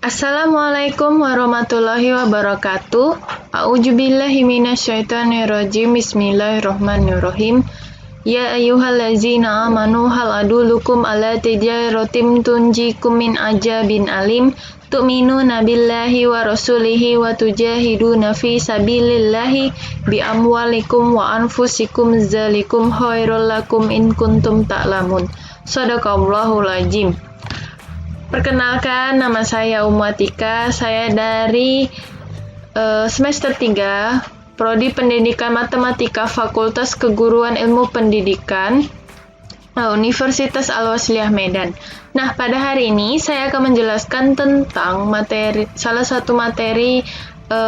Assalamualaikum warahmatullahi wabarakatuh. A'udzubillahi minasyaitonirrajim. Bismillahirrahmanirrahim. Ya ayyuhallazina amanu hal adulukum ala tijaratin tunjikum min ajabin alim tu'minuna billahi wa rasulihi wa tujahiduna fi sabilillahi bi amwalikum wa anfusikum zalikum khairul lakum in kuntum ta'lamun. Shadaqallahul azim. Perkenalkan, nama saya Umatika. Saya dari semester 3, Prodi Pendidikan Matematika Fakultas Keguruan Ilmu Pendidikan Universitas Al-Wasliyah Medan. Nah, pada hari ini saya akan menjelaskan tentang salah satu materi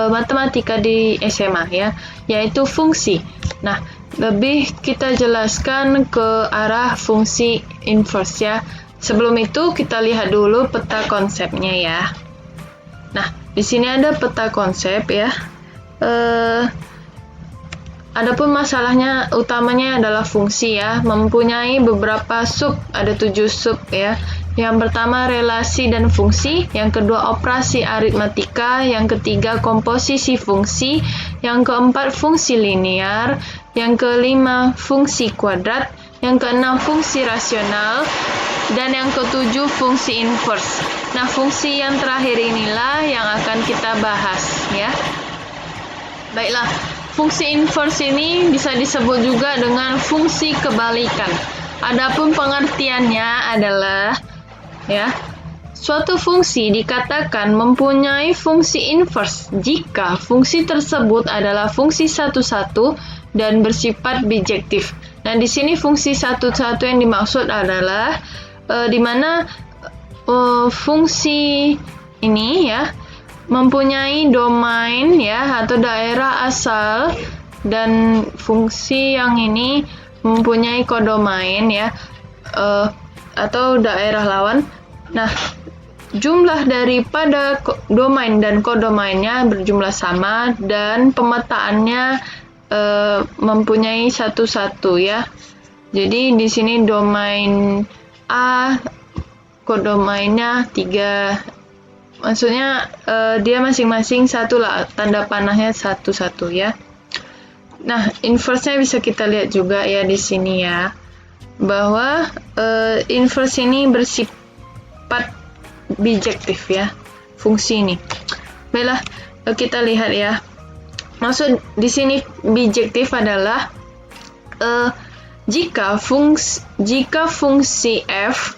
matematika di SMA ya, yaitu fungsi. Nah, lebih kita jelaskan ke arah fungsi inverse ya. Sebelum itu kita lihat dulu peta konsepnya ya. Nah, di sini ada peta konsep ya. Adapun masalahnya utamanya adalah fungsi ya, mempunyai beberapa sub, ada 7 sub ya. Yang pertama relasi dan fungsi, yang kedua operasi aritmatika, yang ketiga komposisi fungsi, yang keempat fungsi linear, yang kelima fungsi kuadrat, yang keenam fungsi rasional, dan yang ketujuh fungsi inverse. Nah, fungsi yang terakhir inilah yang akan kita bahas ya. Baiklah, fungsi inverse ini bisa disebut juga dengan fungsi kebalikan. Adapun pengertiannya adalah ya, suatu fungsi dikatakan mempunyai fungsi inverse jika fungsi tersebut adalah fungsi satu-satu dan bersifat bijektif. Nah, di sini fungsi satu-satu yang dimaksud adalah di mana fungsi ini ya mempunyai domain ya atau daerah asal, dan fungsi yang ini mempunyai kodomain ya atau daerah lawan. Nah, jumlah daripada domain dan kodomainnya berjumlah sama dan pemetaannya mempunyai satu-satu ya. Jadi di sini domain A, kodomainnya 3. Maksudnya dia masing-masing satu lah, tanda panahnya satu-satu ya. Nah, inverse-nya bisa kita lihat juga ya di sini ya, bahwa inverse ini bersifat bijektif ya, fungsi ini. Baiklah, kita lihat ya. Maksud di sini bijektif adalah jika fungsi f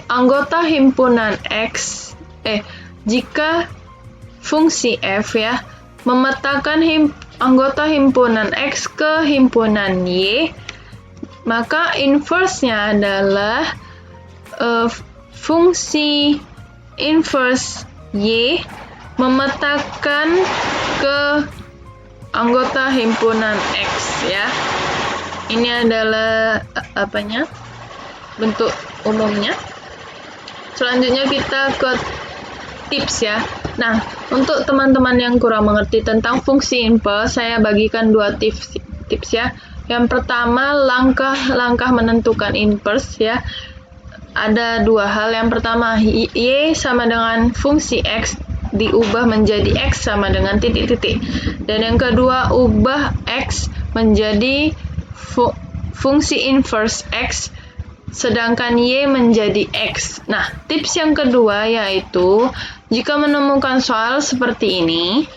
anggota himpunan x jika fungsi f ya memetakan anggota himpunan x ke himpunan y, maka inverse-nya adalah fungsi inverse y memetakan ke anggota himpunan X ya. Ini adalah bentuk umumnya. Selanjutnya kita ke tips ya. Nah, untuk teman-teman yang kurang mengerti tentang fungsi inverse, saya bagikan 2 tips ya. Yang pertama, langkah menentukan inverse ya. Ada 2 hal. Yang pertama, y sama dengan fungsi x diubah menjadi x sama dengan titik-titik. Dan yang kedua, ubah x menjadi fungsi inverse x, sedangkan y menjadi x. Nah, tips yang kedua yaitu jika menemukan soal seperti ini,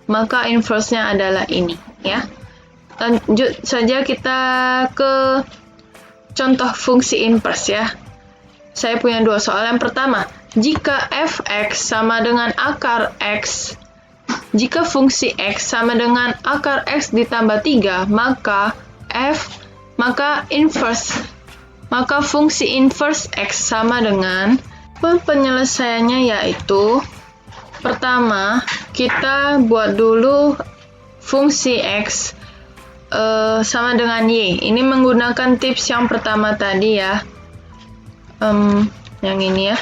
maka inverse-nya adalah ini ya. Lanjut saja kita ke contoh fungsi inverse ya. Saya punya 2 soal. Yang pertama, jika fx sama dengan akar x, jika fungsi x sama dengan akar x ditambah 3, maka fungsi inverse x sama dengan, penyelesaiannya yaitu pertama kita buat dulu fungsi x sama dengan y. Ini menggunakan tips yang pertama tadi ya, yang ini ya.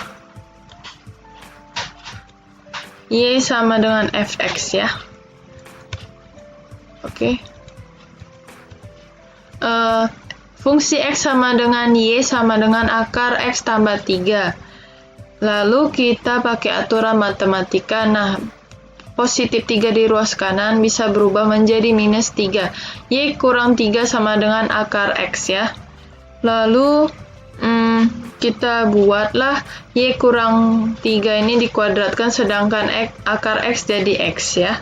Y sama dengan fx ya. Oke. Fungsi x sama dengan y sama dengan akar x tambah 3. Lalu kita pakai aturan matematika. Nah, positif 3 di ruas kanan bisa berubah menjadi minus 3. Y kurang 3 sama dengan akar X ya. Lalu kita buatlah Y kurang 3 ini dikuadratkan sedangkan akar X jadi X ya.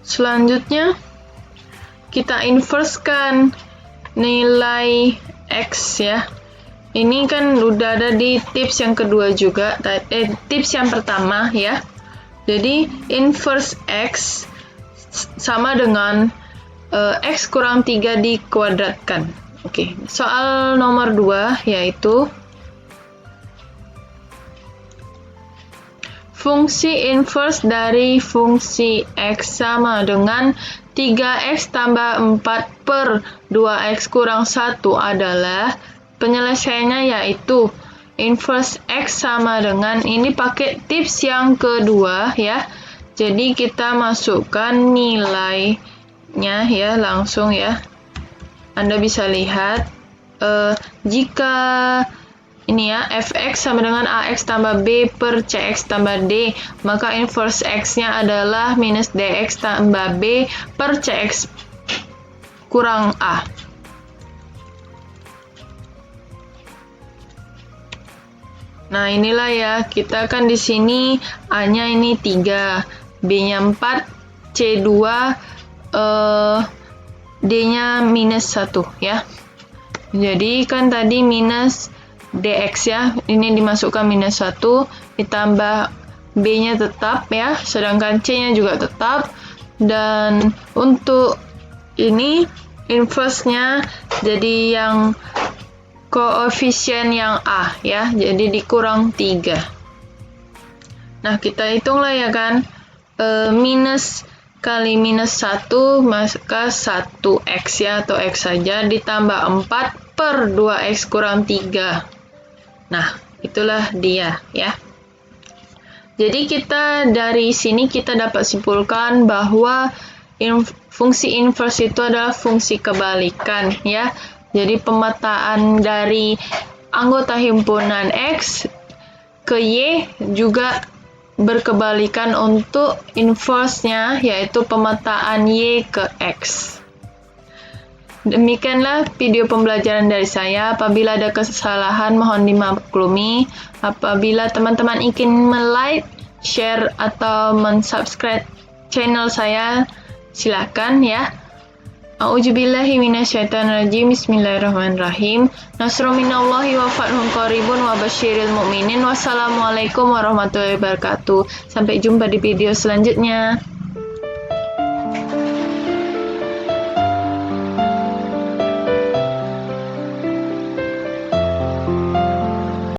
Selanjutnya kita inversekan nilai X ya. Ini kan udah ada di tips yang kedua juga, tips yang pertama ya. Jadi inverse X sama dengan X kurang 3 dikuadratkan. Oke, soal nomor 2 yaitu fungsi inverse dari fungsi X sama dengan 3X tambah 4 per 2X kurang 1 adalah penyelesaiannya yaitu inverse X sama dengan, ini pakai tips yang kedua ya. Jadi kita masukkan nilainya ya langsung ya. Anda bisa lihat jika ini ya fx sama dengan ax tambah b per cx tambah d, maka inverse x-nya adalah minus dx tambah b per cx kurang a. Nah, inilah ya, kita kan di sini A-nya ini 3, B-nya 4, C2, D-nya minus 1 ya. Jadi kan tadi minus dx ya, ini dimasukkan minus 1, ditambah B-nya tetap ya, sedangkan C-nya juga tetap. Dan untuk ini inverse-nya jadi yang koefisien yang A ya, jadi dikurang 3. Nah, kita hitunglah ya kan, minus kali minus 1 maka 1x ya, atau x saja, ditambah 4 per 2x kurang 3. Nah, itulah dia ya. Jadi kita dari sini kita dapat simpulkan bahwa fungsi inverse itu adalah fungsi kebalikan ya. Jadi pemetaan dari anggota himpunan X ke Y juga berkebalikan untuk inverse-nya, yaitu pemetaan Y ke X. Demikianlah video pembelajaran dari saya. Apabila ada kesalahan mohon dimaklumi. Apabila teman-teman ingin like, share, atau mensubscribe channel saya, silakan ya. A'udzubillahi minasyaitonirrajim. Bismillahirrahmanirrahim. Nasrun minallahi wa fathun qaribun wa basyiril mu'minin. Wassalamualaikum warahmatullahi wabarakatuh. Sampai jumpa di video selanjutnya.